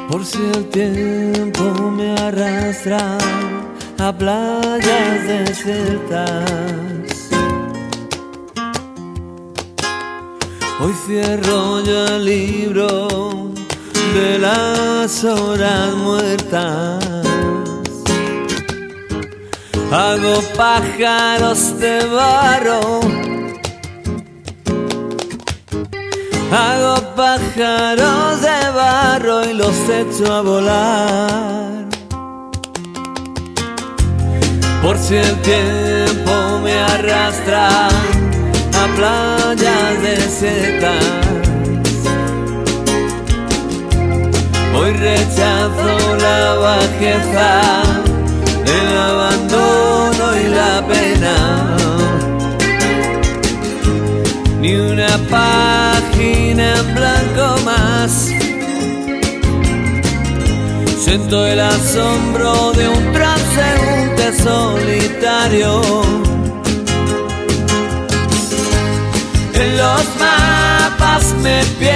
Por si el tiempo me arrastra a playas desiertas, hoy cierro yo el libro de las horas muertas. Hago pájaros de barro, hago pájaros de barro y los echo a volar. Por si el tiempo me arrastra a playas desiertas, hoy rechazo la bajeza, el abandono y la pena. Ni una página en blanco más. Siento el asombro de un transeúnte solitario. En los mapas me pierdo